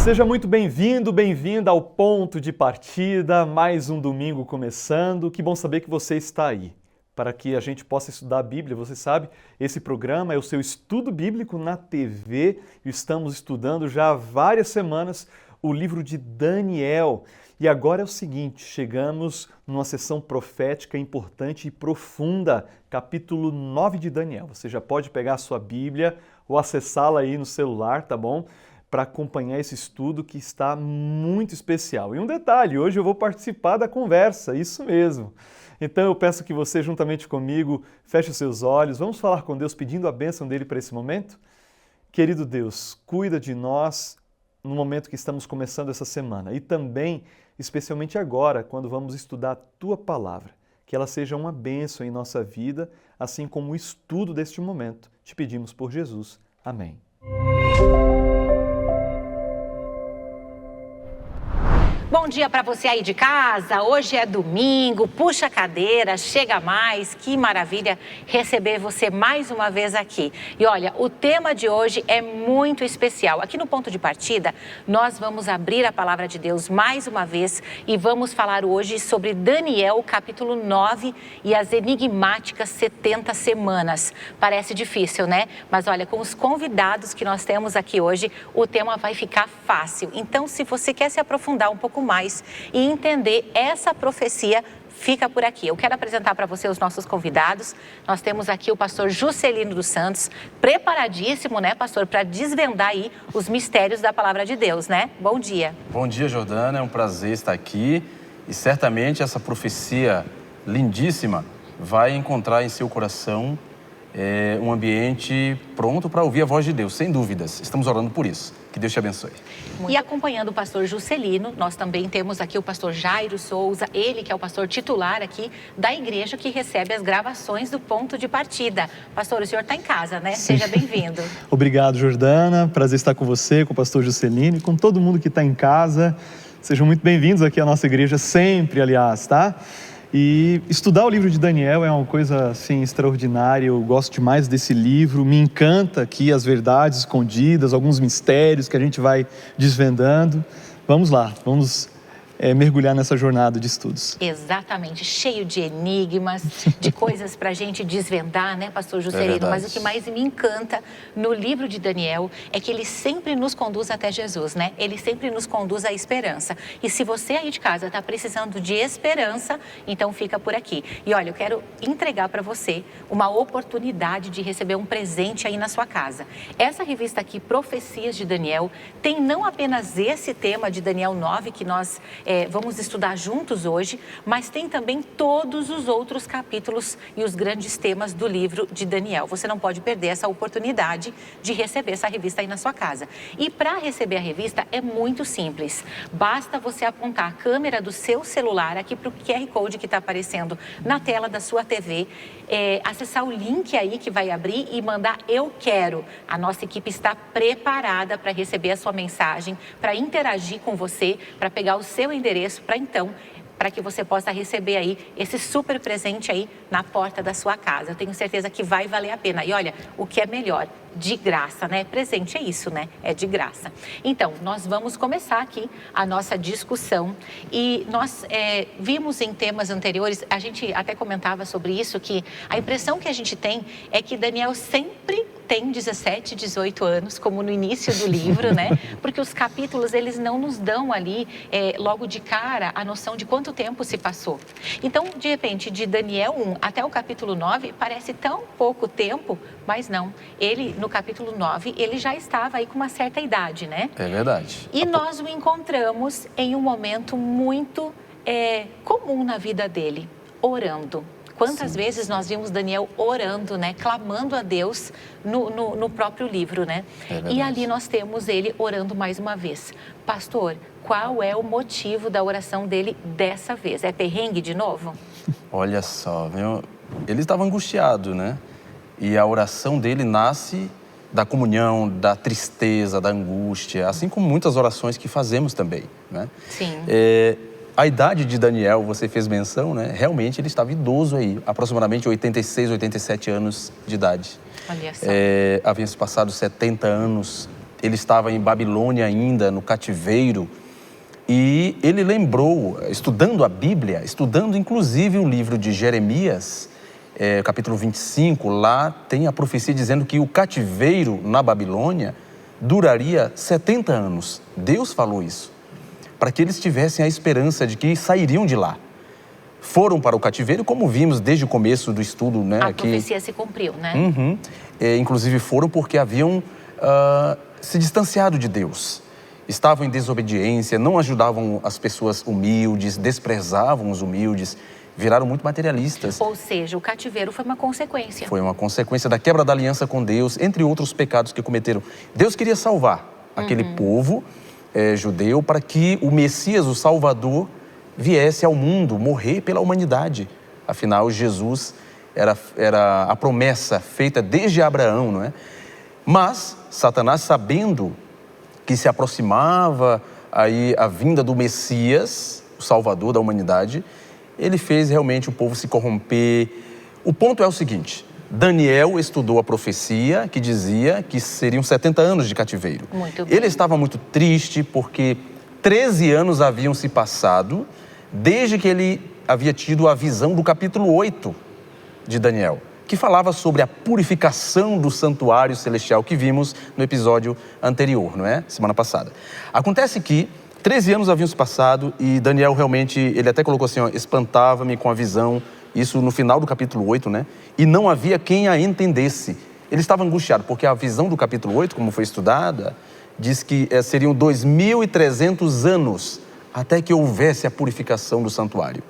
Seja muito bem-vindo, bem-vinda ao Ponto de Partida, mais um domingo começando. Que bom saber que você está aí. Para que a gente possa estudar a Bíblia, você sabe, esse programa é o seu estudo bíblico na TV. Estamos estudando já há várias semanas o livro de Daniel. E agora é o seguinte, chegamos numa sessão profética importante e profunda, capítulo 9 de Daniel. Você já pode pegar a sua Bíblia ou acessá-la aí no celular, tá bom? Para acompanhar esse estudo que está muito especial. E um detalhe, hoje eu vou participar da conversa, isso mesmo. Então eu peço que você, juntamente comigo, feche os seus olhos, vamos falar com Deus pedindo a bênção dele para esse momento? Querido Deus, cuida de nós no momento que estamos começando essa semana e também, especialmente agora, quando vamos estudar a Tua Palavra. Que ela seja uma bênção em nossa vida, assim como o estudo deste momento. Te pedimos por Jesus. Amém. Bom dia para você aí de casa, hoje é domingo, puxa a cadeira, chega mais, que maravilha receber você mais uma vez aqui. E olha, o tema de hoje é muito especial. Aqui no Ponto de Partida, nós vamos abrir a Palavra de Deus mais uma vez e vamos falar hoje sobre Daniel, capítulo 9 e as enigmáticas 70 semanas. Parece difícil, né? Mas olha, com os convidados que nós temos aqui hoje, o tema vai ficar fácil. Então, se você quer se aprofundar um pouco mais e entender essa profecia, fica por aqui. Eu quero apresentar para você os nossos convidados. Nós temos aqui o pastor Juscelino dos Santos, preparadíssimo, né, pastor, para desvendar aí os mistérios da palavra de Deus, né? Bom dia. Bom dia, Jordana. É um prazer estar aqui e certamente essa profecia lindíssima vai encontrar em seu coração um ambiente pronto para ouvir a voz de Deus, sem dúvidas. Estamos orando por isso. Que Deus te abençoe. E acompanhando o pastor Juscelino, nós também temos aqui o pastor Jairo Souza, ele que é o pastor titular aqui da igreja que recebe as gravações do Ponto de Partida. Pastor, o senhor está em casa, né? Sim. Seja bem-vindo. Obrigado, Jordana. Prazer estar com você, com o pastor Juscelino e com todo mundo que está em casa. Sejam muito bem-vindos aqui à nossa igreja, sempre, aliás, tá? E estudar o livro de Daniel é uma coisa, assim, extraordinária. Eu gosto demais desse livro. Me encanta aqui as verdades escondidas, alguns mistérios que a gente vai desvendando. Vamos lá, vamos mergulhar nessa jornada de estudos. Exatamente, cheio de enigmas, de coisas para a gente desvendar, né, pastor Juscelino? Mas o que mais me encanta no livro de Daniel é que ele sempre nos conduz até Jesus, né? Ele sempre nos conduz à esperança. E se você aí de casa está precisando de esperança, então fica por aqui. E olha, eu quero entregar para você uma oportunidade de receber um presente aí na sua casa. Essa revista aqui, Profecias de Daniel, tem não apenas esse tema de Daniel 9 que nós vamos estudar juntos hoje, mas tem também todos os outros capítulos e os grandes temas do livro de Daniel. Você não pode perder essa oportunidade de receber essa revista aí na sua casa. E para receber a revista é muito simples. Basta você apontar a câmera do seu celular aqui para o QR Code que está aparecendo na tela da sua TV, acessar o link aí que vai abrir e mandar "eu quero". A nossa equipe está preparada para receber a sua mensagem, para interagir com você, para pegar o seu endereço para que você possa receber aí esse super presente aí na porta da sua casa. Eu tenho certeza que vai valer a pena. E olha, o que é melhor, de graça, né? Presente é isso, né? É de graça. Então, nós vamos começar aqui a nossa discussão e nós vimos em temas anteriores, a gente até comentava sobre isso, que a impressão que a gente tem é que Daniel sempre tem 17, 18 anos, como no início do livro, né? Porque os capítulos, eles não nos dão ali, logo de cara, a noção de quanto tempo se passou. Então, de repente, de Daniel 1 até o capítulo 9, parece tão pouco tempo, mas não. Ele, no capítulo 9, ele já estava aí com uma certa idade, né? É verdade. E nós o encontramos em um momento muito comum na vida dele, orando. Quantas vezes nós vimos Daniel orando, né? Clamando a Deus no próprio livro, né? E ali nós temos ele orando mais uma vez. Pastor, qual é o motivo da oração dele dessa vez? É perrengue de novo? Olha só, ele estava angustiado, né? E a oração dele nasce da comunhão, da tristeza, da angústia, assim como muitas orações que fazemos também, né? Sim. A idade de Daniel, você fez menção, né? Realmente ele estava idoso aí, aproximadamente 86, 87 anos de idade. Olha só. Havia se passado 70 anos ele estava em Babilônia ainda, no cativeiro, e ele lembrou, estudando a Bíblia, estudando inclusive o livro de Jeremias, capítulo 25, lá tem a profecia dizendo que o cativeiro na Babilônia duraria 70 anos. Deus falou isso, para que eles tivessem a esperança de que sairiam de lá. Foram para o cativeiro, como vimos desde o começo do estudo, né? A profecia se cumpriu, né? Inclusive foram porque haviam se distanciado de Deus. Estavam em desobediência, não ajudavam as pessoas humildes, desprezavam os humildes, viraram muito materialistas. Ou seja, o cativeiro foi uma consequência. Foi uma consequência da quebra da aliança com Deus, entre outros pecados que cometeram. Deus queria salvar aquele povo judeu para que o Messias, o Salvador, viesse ao mundo, morrer pela humanidade. Afinal, Jesus era a promessa feita desde Abraão, não é? Mas Satanás, sabendo que se aproximava aí a vinda do Messias, o Salvador da humanidade, ele fez realmente o povo se corromper. O ponto é o seguinte: Daniel estudou a profecia que dizia que seriam 70 anos de cativeiro. Muito bem. Ele estava muito triste porque 13 anos haviam se passado desde que ele havia tido a visão do capítulo 8 de Daniel, que falava sobre a purificação do santuário celestial que vimos no episódio anterior, não é? Semana passada. Acontece que 13 anos haviam se passado e Daniel realmente, ele até colocou assim, ó, espantava-me com a visão, isso no final do capítulo 8, né? E não havia quem a entendesse. Ele estava angustiado, porque a visão do capítulo 8, como foi estudada, diz que seriam 2.300 anos até que houvesse a purificação do santuário.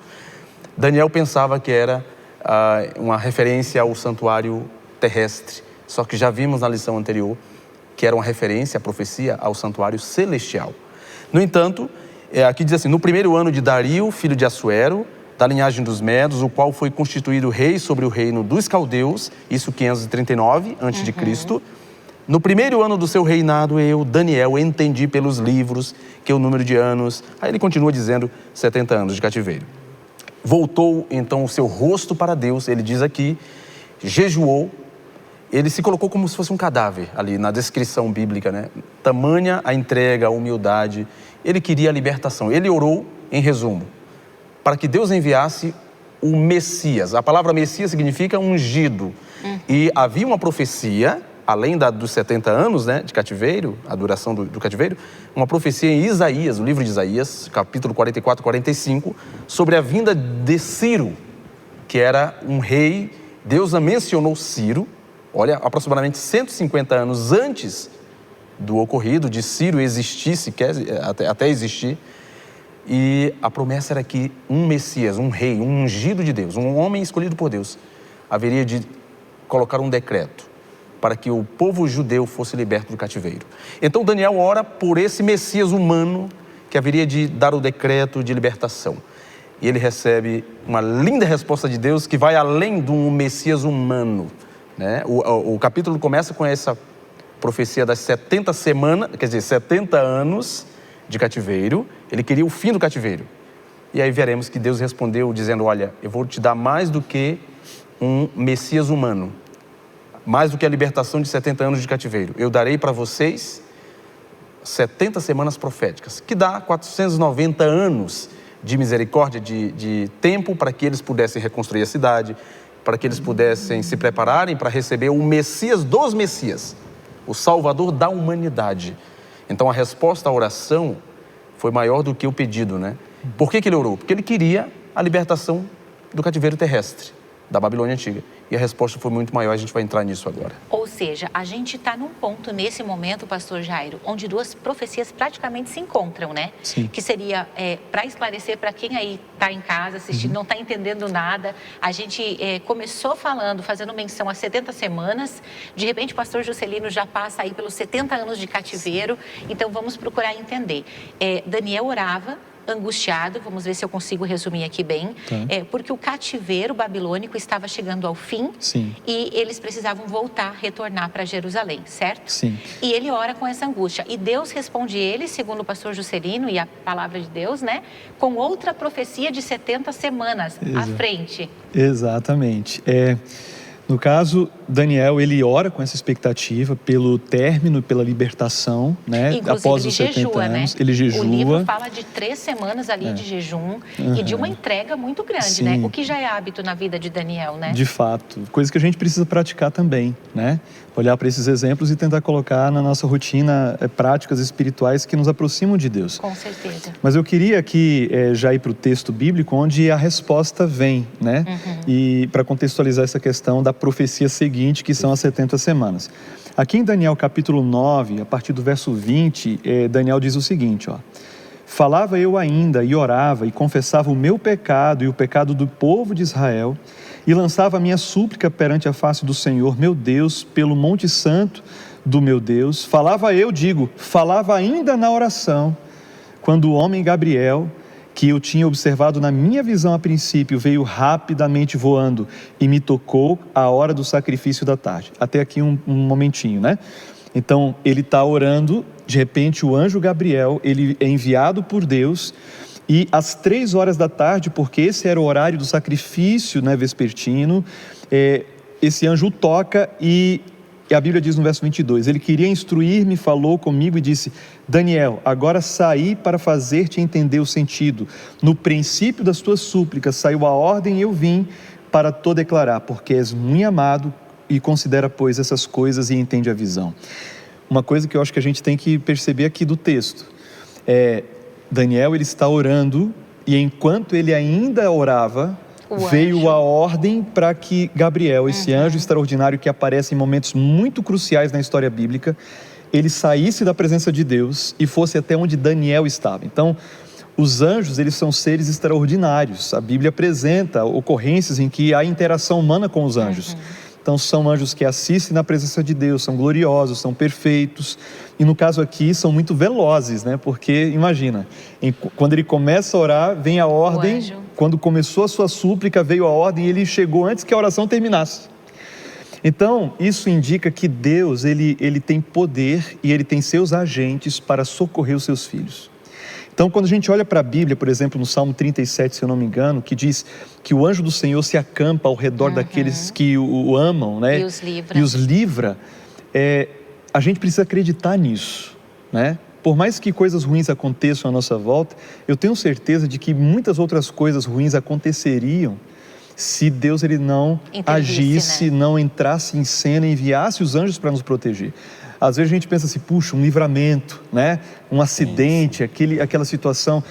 Daniel pensava que era uma referência ao santuário terrestre, só que já vimos na lição anterior que era uma referência, a profecia, ao santuário celestial. No entanto, aqui diz assim: no primeiro ano de Dario, filho de Assuero, da linhagem dos Medos, o qual foi constituído rei sobre o reino dos caldeus, isso 539 a.C., no primeiro ano do seu reinado, eu, Daniel, entendi pelos livros que o número de anos... Aí ele continua dizendo 70 anos de cativeiro. Voltou, então, o seu rosto para Deus, ele diz aqui, jejuou, ele se colocou como se fosse um cadáver, ali na descrição bíblica, né? Tamanha a entrega, a humildade, ele queria a libertação. Ele orou, em resumo, para que Deus enviasse o Messias. A palavra Messias significa ungido. E havia uma profecia, além dos 70 anos, né, de cativeiro, a duração do cativeiro, uma profecia em Isaías, o livro de Isaías, capítulo 44, 45, sobre a vinda de Ciro, que era um rei. Deus mencionou Ciro, olha, aproximadamente 150 anos antes do ocorrido, de Ciro existisse, até existir, e a promessa era que um Messias, um rei, um ungido de Deus, um homem escolhido por Deus, haveria de colocar um decreto para que o povo judeu fosse liberto do cativeiro. Então Daniel ora por esse Messias humano que haveria de dar o decreto de libertação. E ele recebe uma linda resposta de Deus que vai além de um Messias humano, né? O capítulo começa com essa profecia das 70 semanas, quer dizer, 70 anos de cativeiro. Ele queria o fim do cativeiro. E aí veremos que Deus respondeu dizendo: olha, eu vou te dar mais do que um Messias humano, mais do que a libertação de 70 anos de cativeiro. Eu darei para vocês 70 semanas proféticas, que dá 490 anos de misericórdia, de tempo para que eles pudessem reconstruir a cidade, para que eles pudessem se prepararem para receber o Messias dos Messias, o Salvador da humanidade. Então a resposta à oração foi maior do que o pedido, né? Por que ele orou? Porque ele queria a libertação do cativeiro terrestre, da Babilônia Antiga. E a resposta foi muito maior, a gente vai entrar nisso agora. Ou seja, a gente está num ponto nesse momento, pastor Jairo, onde duas profecias praticamente se encontram, né? Sim. Que seria, para esclarecer para quem aí está em casa assistindo, não está entendendo nada, a gente começou fazendo menção a 70 semanas, de repente o pastor Juscelino já passa aí pelos 70 anos de cativeiro, então vamos procurar entender. Daniel orava, angustiado, vamos ver se eu consigo resumir aqui bem, porque o cativeiro babilônico estava chegando ao fim. Sim. E eles precisavam retornar para Jerusalém, certo? Sim. E ele ora com essa angústia. E Deus responde ele, segundo o pastor Juscelino e a palavra de Deus, né? Com outra profecia de 70 semanas à frente. Exatamente. No caso, Daniel, ele ora com essa expectativa pelo término, pela libertação, né? Inclusive, após os 70 jejua, anos. Né? Ele jejua. O livro fala de 3 semanas ali de jejum e de uma entrega muito grande, Sim. né? O que já é hábito na vida de Daniel, né? De fato. Coisa que a gente precisa praticar também, né? Olhar para esses exemplos e tentar colocar na nossa rotina práticas espirituais que nos aproximam de Deus. Com certeza. Mas eu queria aqui já ir para o texto bíblico onde a resposta vem, né? E para contextualizar essa questão da profecia seguinte, que são as 70 semanas. Aqui em Daniel capítulo 9, a partir do verso 20, Daniel diz o seguinte, ó. Falava eu ainda e orava e confessava o meu pecado e o pecado do povo de Israel e lançava a minha súplica perante a face do Senhor, meu Deus, pelo monte santo do meu Deus. Falava ainda na oração, quando o homem Gabriel, que eu tinha observado na minha visão a princípio, veio rapidamente voando e me tocou à hora do sacrifício da tarde. Até aqui um momentinho, né? Então, ele está orando, de repente o anjo Gabriel, ele é enviado por Deus, e às 3 horas da tarde, porque esse era o horário do sacrifício, né, vespertino, esse anjo o toca e a Bíblia diz no verso 22, ele queria instruir-me, falou comigo e disse, Daniel, agora saí para fazer-te entender o sentido. No princípio das tuas súplicas saiu a ordem e eu vim para te declarar, porque és muito amado e considera, pois, essas coisas e entende a visão. Uma coisa que eu acho que a gente tem que perceber aqui do texto, Daniel, ele está orando e enquanto ele ainda orava, veio a ordem para que Gabriel, esse anjo extraordinário que aparece em momentos muito cruciais na história bíblica, ele saísse da presença de Deus e fosse até onde Daniel estava. Então, os anjos, eles são seres extraordinários. A Bíblia apresenta ocorrências em que há interação humana com os anjos. Então, são anjos que assistem na presença de Deus, são gloriosos, são perfeitos. E no caso aqui, são muito velozes, né? Porque, imagina, quando ele começa a orar, vem a ordem. Quando começou a sua súplica, veio a ordem e ele chegou antes que a oração terminasse. Então, isso indica que Deus, ele tem poder e ele tem seus agentes para socorrer os seus filhos. Então, quando a gente olha para a Bíblia, por exemplo, no Salmo 37, se eu não me engano, que diz que o anjo do Senhor se acampa ao redor daqueles que o amam, né? E os livra. A gente precisa acreditar nisso, né? Por mais que coisas ruins aconteçam à nossa volta, eu tenho certeza de que muitas outras coisas ruins aconteceriam se Deus ele não agisse, né? Não entrasse em cena, enviasse os anjos para nos proteger. Às vezes a gente pensa assim, puxa, um livramento, né? Um acidente, aquela situação.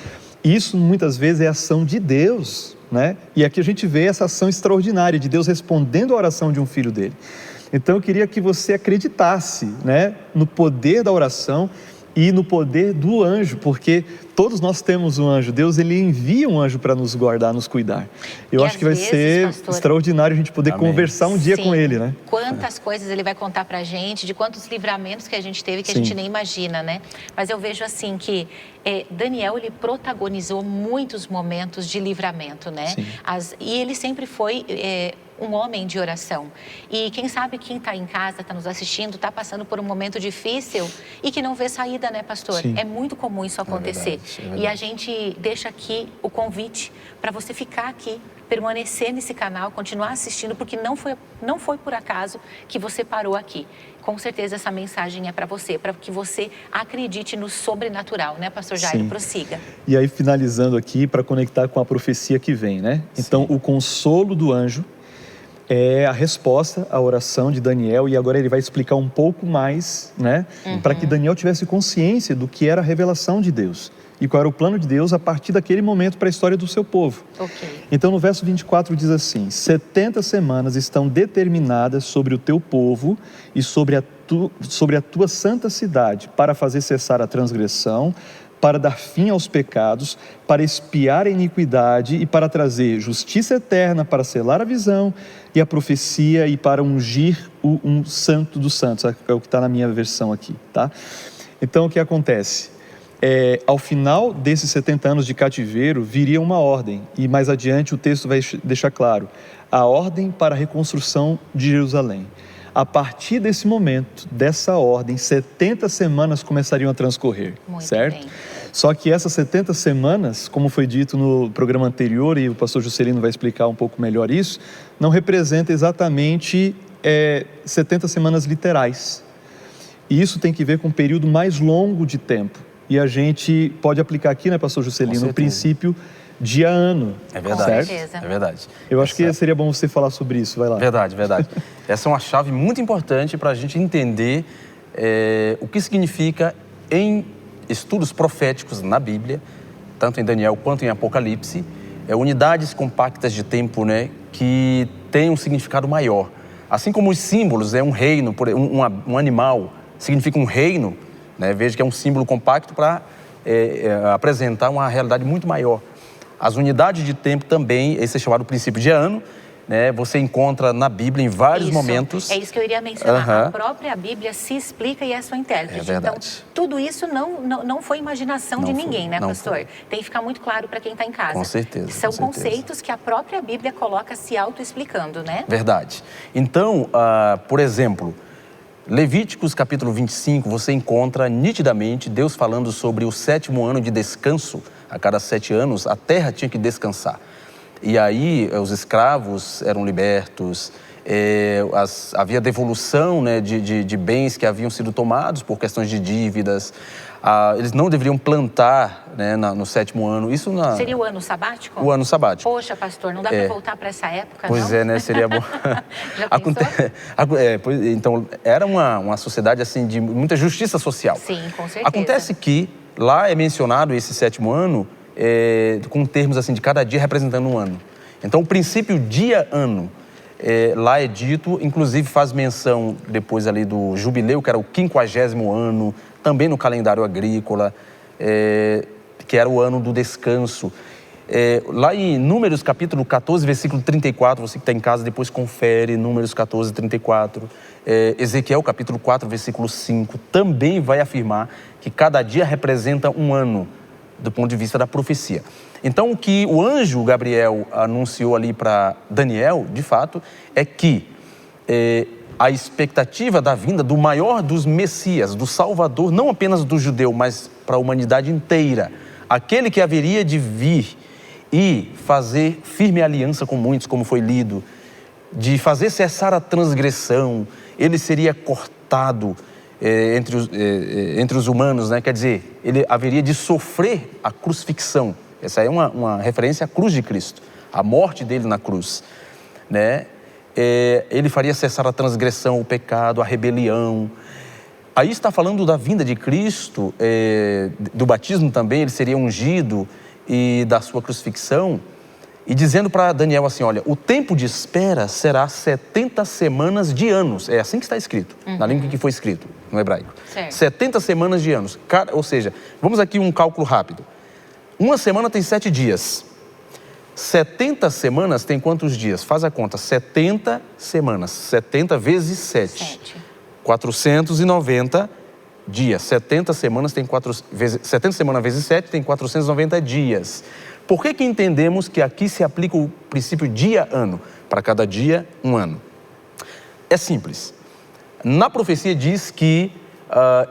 Isso muitas vezes é ação de Deus, né? E aqui a gente vê essa ação extraordinária de Deus respondendo à oração de um filho dele. Então eu queria que você acreditasse, né? No poder da oração e no poder do anjo, porque todos nós temos um anjo. Deus, ele envia um anjo para nos guardar, nos cuidar. Eu acho que vai ser extraordinário a gente poder conversar um dia com ele, né? Quantas coisas ele vai contar pra gente, de quantos livramentos que a gente teve que a gente nem imagina, né? Mas eu vejo assim que Daniel, ele protagonizou muitos momentos de livramento, né? E ele sempre foi um homem de oração. E quem sabe quem está em casa, está nos assistindo, está passando por um momento difícil e que não vê saída, né, pastor? É muito comum isso acontecer. E a gente deixa aqui o convite para você ficar aqui, permanecer nesse canal, continuar assistindo, porque não foi por acaso que você parou aqui. Com certeza essa mensagem é para você, para que você acredite no sobrenatural, né, pastor Jairo? Prossiga. E aí, finalizando aqui, para conectar com a profecia que vem, né? Então, o consolo do anjo é a resposta à oração de Daniel, e agora ele vai explicar um pouco mais, né? Para que Daniel tivesse consciência do que era a revelação de Deus e qual era o plano de Deus a partir daquele momento para a história do seu povo. Então, no verso 24 diz assim, 70 semanas estão determinadas sobre o teu povo e sobre a tua santa cidade, para fazer cessar a transgressão, para dar fim aos pecados, para expiar a iniquidade e para trazer justiça eterna, para selar a visão e a profecia e para ungir um santo dos santos. É o que está na minha versão aqui, tá? Então, o que acontece? Ao final desses 70 anos de cativeiro, viria uma ordem, e mais adiante o texto vai deixar claro, a ordem para a reconstrução de Jerusalém. A partir desse momento, dessa ordem, 70 semanas começariam a transcorrer, certo? Só que essas 70 semanas, como foi dito no programa anterior, e o pastor Juscelino vai explicar um pouco melhor isso, não representa exatamente 70 semanas literais. E isso tem que ver com um período mais longo de tempo. E a gente pode aplicar aqui, né, pastor Juscelino, o princípio dia-ano. É verdade, com certeza. É verdade. Eu acho que seria bom você falar sobre isso, vai lá. Verdade. Essa é uma chave muito importante para a gente entender o que significa em estudos proféticos na Bíblia, tanto em Daniel quanto em Apocalipse, unidades compactas de tempo, né, que têm um significado maior. Assim como os símbolos, um reino, um animal significa um reino, né, veja que é um símbolo compacto para apresentar uma realidade muito maior. As unidades de tempo também, esse é chamado princípio de ano, né, você encontra na Bíblia em vários momentos. É isso que eu iria mencionar. A própria Bíblia se explica e é sua intérprete. É verdade. Então, tudo isso não foi imaginação de ninguém, né, pastor? Tem que ficar muito claro para quem está em casa. Com certeza. São conceitos que a própria Bíblia coloca se auto-explicando, né? Verdade. Então, por exemplo, Levíticos capítulo 25, você encontra nitidamente Deus falando sobre o 7º ano de descanso. A cada 7 anos, a terra tinha que descansar. E aí, os escravos eram libertos, havia devolução, né, de bens que haviam sido tomados por questões de dívidas. Eles não deveriam plantar, né, no 7º ano. Isso Seria o ano sabático? O ano sabático. Poxa, pastor, não dá para voltar para essa época, pois não? Né? Seria bom. Já pensou? Então, era uma sociedade assim, de muita justiça social. Sim, com certeza. Acontece que lá é mencionado esse 7º ano com termos assim de cada dia representando um ano. Então, o princípio dia-ano, lá é dito, inclusive faz menção depois ali do jubileu, que era o 50º ano, também no calendário agrícola, que era o ano do descanso. Lá em Números capítulo 14, versículo 34, você que está em casa depois confere, Números 14, 34. Ezequiel capítulo 4, versículo 5, também vai afirmar que cada dia representa um ano, do ponto de vista da profecia. Então, o que o anjo Gabriel anunciou ali para Daniel, de fato, é que a expectativa da vinda do maior dos Messias, do Salvador, não apenas do judeu, mas para a humanidade inteira, aquele que haveria de vir e fazer firme aliança com muitos, como foi lido, de fazer cessar a transgressão, ele seria cortado entre os humanos, né? Quer dizer, ele haveria de sofrer a crucifixão. Essa é uma referência à cruz de Cristo, a morte dele na cruz, né? Ele faria cessar a transgressão, o pecado, a rebelião. Aí está falando da vinda de Cristo, do batismo também, ele seria ungido, e da sua crucifixão, e dizendo para Daniel assim, olha, o tempo de espera será 70 semanas de anos. É assim que está escrito, na língua que foi escrito, no hebraico. Certo. 70 semanas de anos. Ou seja, vamos aqui um cálculo rápido. Uma semana tem 7 dias. 70 semanas tem quantos dias? Faz a conta, 70 semanas. 70 vezes 7. 490 dias. 70 semanas tem 70 semanas vezes 7 tem 490 dias. Por que entendemos que aqui se aplica o princípio dia-ano? Para cada dia, um ano. É simples. Na profecia diz que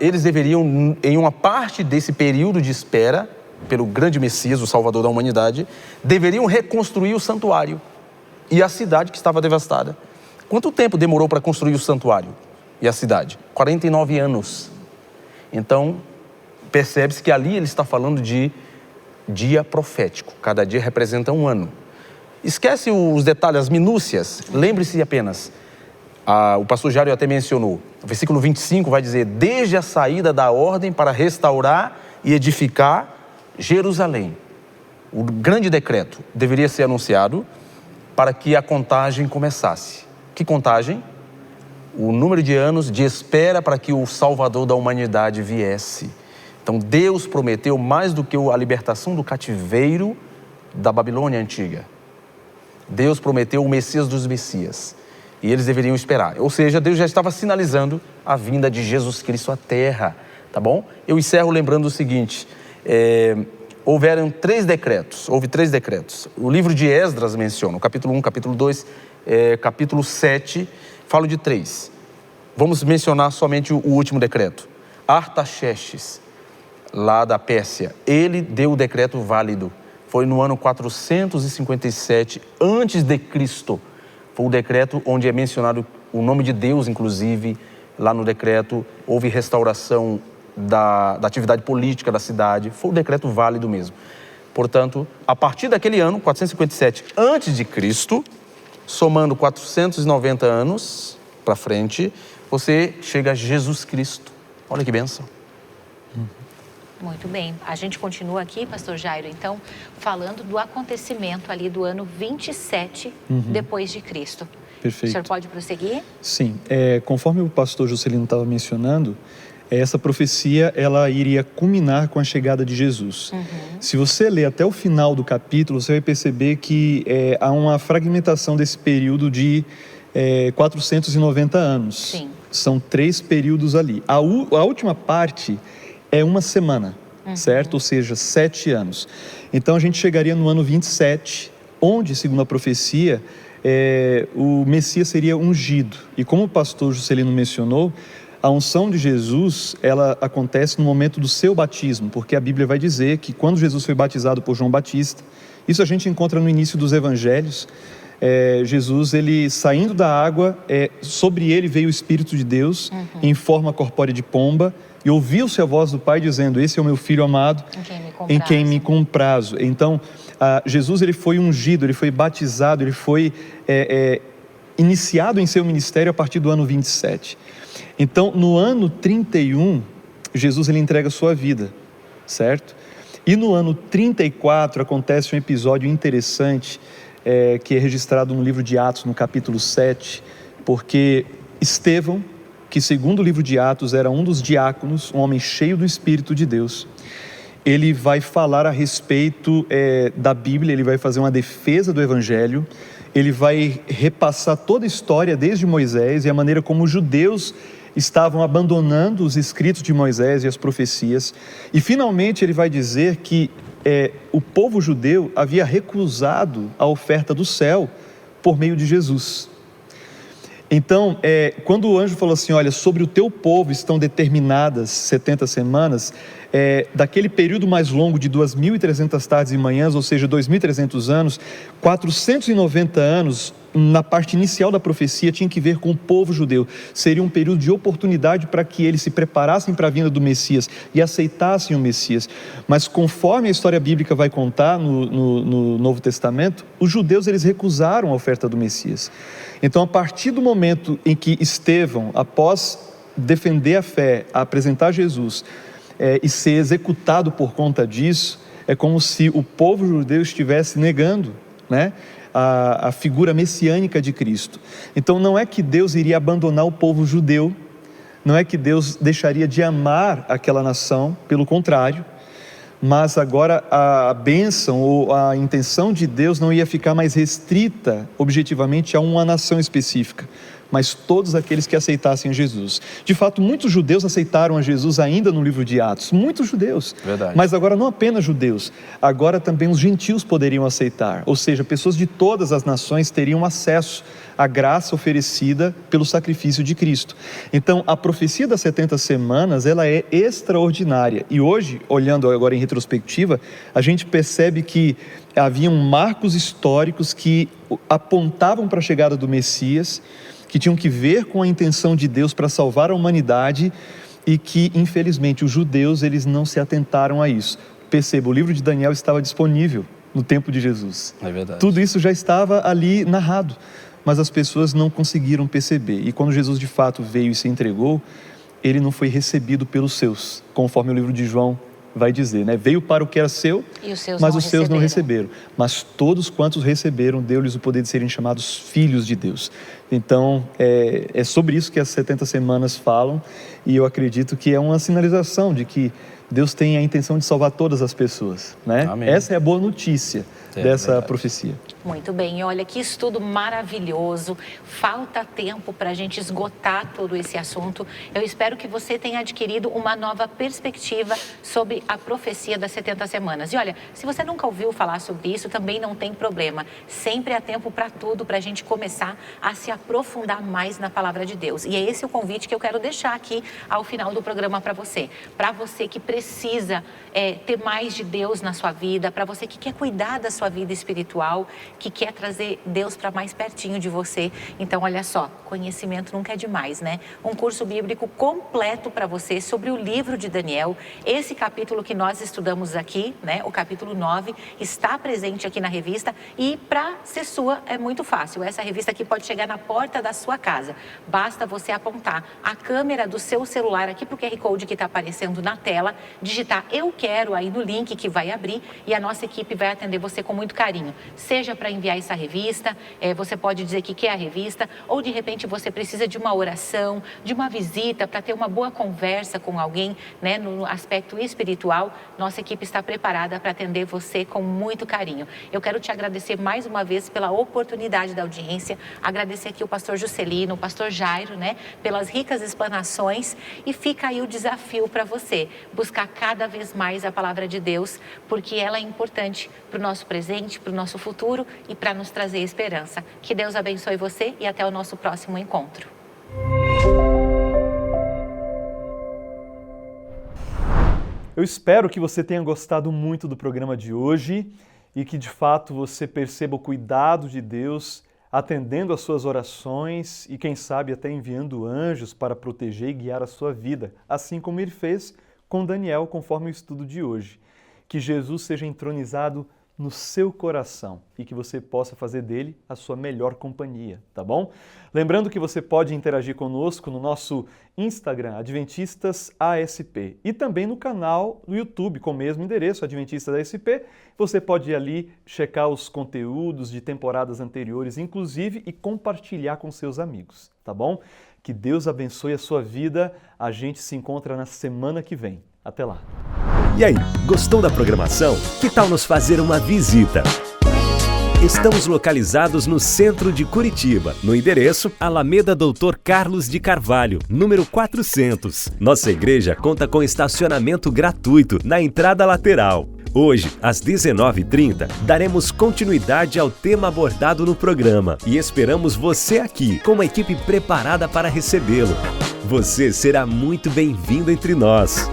eles deveriam, em uma parte desse período de espera, pelo grande Messias, o Salvador da humanidade, deveriam reconstruir o santuário e a cidade que estava devastada. Quanto tempo demorou para construir o santuário e a cidade? 49 anos. Então, percebe-se que ali ele está falando de dia profético. Cada dia representa um ano. Esquece os detalhes, as minúcias. Lembre-se apenas, o pastor Jário até mencionou, o versículo 25 vai dizer, desde a saída da ordem para restaurar e edificar Jerusalém. O grande decreto deveria ser anunciado para que a contagem começasse. Que contagem? O número de anos de espera para que o Salvador da humanidade viesse. Então, Deus prometeu mais do que a libertação do cativeiro da Babilônia antiga. Deus prometeu o Messias dos Messias. E eles deveriam esperar. Ou seja, Deus já estava sinalizando a vinda de Jesus Cristo à Terra. Tá bom? Eu encerro lembrando o seguinte. Houve 3 decretos. O livro de Esdras menciona, o capítulo 1, capítulo 2, capítulo 7, falo de 3. Vamos mencionar somente o último decreto. Artaxerxes. lá da Pérsia, ele deu o decreto válido. Foi no ano 457 antes de Cristo. Foi o decreto onde é mencionado o nome de Deus, inclusive, lá no decreto. Houve restauração da atividade política da cidade. Foi o decreto válido mesmo. Portanto, a partir daquele ano, 457 antes de Cristo, somando 490 anos para frente, você chega a Jesus Cristo. Olha que bênção. Muito bem. A gente continua aqui, pastor Jairo, então, falando do acontecimento ali do ano 27 depois de Cristo. Perfeito. O senhor pode prosseguir? Sim. Conforme o pastor Juscelino estava mencionando, essa profecia ela iria culminar com a chegada de Jesus. Se você ler até o final do capítulo, você vai perceber que há uma fragmentação desse período de 490 anos. Sim. São 3 períodos ali. A última parte é uma semana, certo? Ou seja, 7 anos. Então a gente chegaria no ano 27, onde, segundo a profecia, o Messias seria ungido. E como o pastor Juscelino mencionou, a unção de Jesus, ela acontece no momento do seu batismo, porque a Bíblia vai dizer que quando Jesus foi batizado por João Batista, isso a gente encontra no início dos evangelhos, Jesus, ele saindo da água, sobre ele veio o Espírito de Deus em forma corpórea de pomba, e ouviu-se a voz do Pai dizendo: esse é o meu Filho amado, em quem me comprazo. Então, Jesus, ele foi ungido, ele foi batizado, ele foi iniciado em seu ministério a partir do ano 27. Então, no ano 31, Jesus, ele entrega a sua vida, certo? E no ano 34 acontece um episódio interessante, que é registrado no livro de Atos, no capítulo 7, porque Estevão, que segundo o livro de Atos era um dos diáconos, um homem cheio do Espírito de Deus, ele vai falar a respeito da Bíblia, ele vai fazer uma defesa do Evangelho, ele vai repassar toda a história desde Moisés e a maneira como os judeus estavam abandonando os escritos de Moisés e as profecias, e finalmente ele vai dizer que o povo judeu havia recusado a oferta do céu por meio de Jesus. Então, quando o anjo falou assim, olha, sobre o teu povo estão determinadas 70 semanas, daquele período mais longo de 2.300 tardes e manhãs, ou seja, 2.300 anos, 490 anos, na parte inicial da profecia, tinha que ver com o povo judeu. Seria um período de oportunidade para que eles se preparassem para a vinda do Messias e aceitassem o Messias. Mas conforme a história bíblica vai contar no Novo Testamento, os judeus, eles recusaram a oferta do Messias. Então, a partir do momento em que Estevão, após defender a fé, apresentar Jesus e ser executado por conta disso, é como se o povo judeu estivesse negando, né, a figura messiânica de Cristo. Então, não é que Deus iria abandonar o povo judeu, não é que Deus deixaria de amar aquela nação, pelo contrário, mas agora a bênção ou a intenção de Deus não ia ficar mais restrita objetivamente a uma nação específica, mas todos aqueles que aceitassem Jesus. De fato, muitos judeus aceitaram a Jesus ainda no livro de Atos, muitos judeus. Verdade. Mas agora não apenas judeus, agora também os gentios poderiam aceitar, ou seja, pessoas de todas as nações teriam acesso à graça oferecida pelo sacrifício de Cristo. Então, a profecia das 70 semanas, ela é extraordinária. E hoje, olhando agora em retrospectiva, a gente percebe que haviam marcos históricos que apontavam para a chegada do Messias, que tinham que ver com a intenção de Deus para salvar a humanidade e que, infelizmente, os judeus, eles não se atentaram a isso. Perceba, o livro de Daniel estava disponível no tempo de Jesus. É verdade. Tudo isso já estava ali narrado, mas as pessoas não conseguiram perceber. E quando Jesus, de fato, veio e se entregou, ele não foi recebido pelos seus, conforme o livro de João vai dizer, né? Veio para o que era seu, mas os seus não receberam. Mas todos quantos receberam, deu-lhes o poder de serem chamados filhos de Deus. Então, é sobre isso que as 70 semanas falam, e eu acredito que é uma sinalização de que Deus tem a intenção de salvar todas as pessoas, né? Amém. Essa é a boa notícia dessa verdade. profecia. Muito bem, olha que estudo maravilhoso, falta tempo para a gente esgotar todo esse assunto. Eu espero que você tenha adquirido uma nova perspectiva sobre a profecia das 70 semanas. E olha, se você nunca ouviu falar sobre isso, também não tem problema. Sempre há tempo para tudo, para a gente começar a se aprofundar mais na palavra de Deus. E é esse o convite que eu quero deixar aqui ao final do programa para você. Para você que precisa ter mais de Deus na sua vida, para você que quer cuidar da sua vida espiritual, que quer trazer Deus para mais pertinho de você. Então, olha só, conhecimento nunca é demais, né? Um curso bíblico completo para você sobre o livro de Daniel. Esse capítulo que nós estudamos aqui, né, o capítulo 9, está presente aqui na revista e para ser sua é muito fácil. Essa revista aqui pode chegar na porta da sua casa. Basta você apontar a câmera do seu celular aqui para o QR Code que está aparecendo na tela, digitar "eu quero" aí no link que vai abrir e a nossa equipe vai atender você com muito carinho. Seja para enviar essa revista, você pode dizer que quer a revista, ou de repente você precisa de uma oração, de uma visita para ter uma boa conversa com alguém, né, no aspecto espiritual. Nossa equipe está preparada para atender você com muito carinho. Eu quero te agradecer mais uma vez pela oportunidade da audiência, agradecer aqui o pastor Juscelino, o pastor Jairo, né, pelas ricas explanações, e fica aí o desafio para você, buscar cada vez mais a palavra de Deus, porque ela é importante para o nosso presente, para o nosso futuro e para nos trazer esperança. Que Deus abençoe você e até o nosso próximo encontro. Eu espero que você tenha gostado muito do programa de hoje e que de fato você perceba o cuidado de Deus atendendo às suas orações e quem sabe até enviando anjos para proteger e guiar a sua vida, assim como ele fez com Daniel, conforme o estudo de hoje. Que Jesus seja entronizado no seu coração e que você possa fazer dele a sua melhor companhia, tá bom? Lembrando que você pode interagir conosco no nosso Instagram, Adventistas ASP, e também no canal do YouTube com o mesmo endereço, Adventistas ASP. Você pode ir ali checar os conteúdos de temporadas anteriores, inclusive, e compartilhar com seus amigos, tá bom? Que Deus abençoe a sua vida. A gente se encontra na semana que vem. Até lá! E aí, gostou da programação? Que tal nos fazer uma visita? Estamos localizados no centro de Curitiba, no endereço Alameda Doutor Carlos de Carvalho, número 400. Nossa igreja conta com estacionamento gratuito na entrada lateral. Hoje, às 19h30, daremos continuidade ao tema abordado no programa e esperamos você aqui, com uma equipe preparada para recebê-lo. Você será muito bem-vindo entre nós.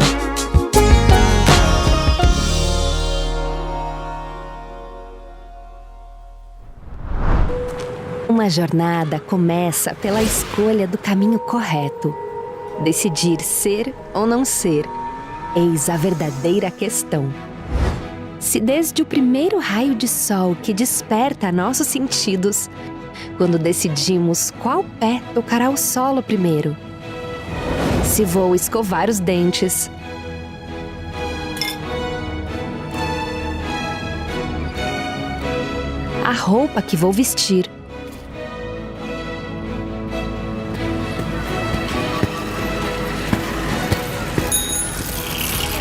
Uma jornada começa pela escolha do caminho correto. Decidir ser ou não ser, eis a verdadeira questão. Se desde o primeiro raio de sol que desperta nossos sentidos, quando decidimos qual pé tocará o solo primeiro, se vou escovar os dentes, a roupa que vou vestir,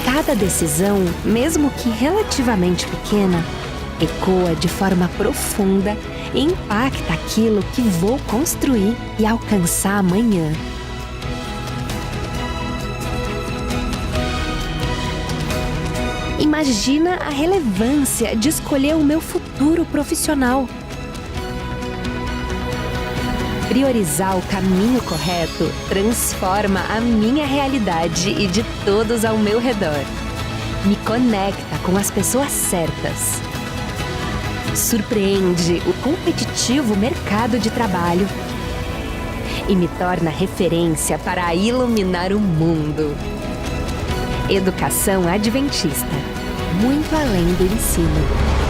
cada decisão, mesmo que relativamente pequena, ecoa de forma profunda e impacta aquilo que vou construir e alcançar amanhã. Imagina a relevância de escolher o meu futuro profissional. Priorizar o caminho correto transforma a minha realidade e de todos ao meu redor. Me conecta com as pessoas certas. Surpreende o competitivo mercado de trabalho e me torna referência para iluminar o mundo. Educação Adventista, muito além do ensino.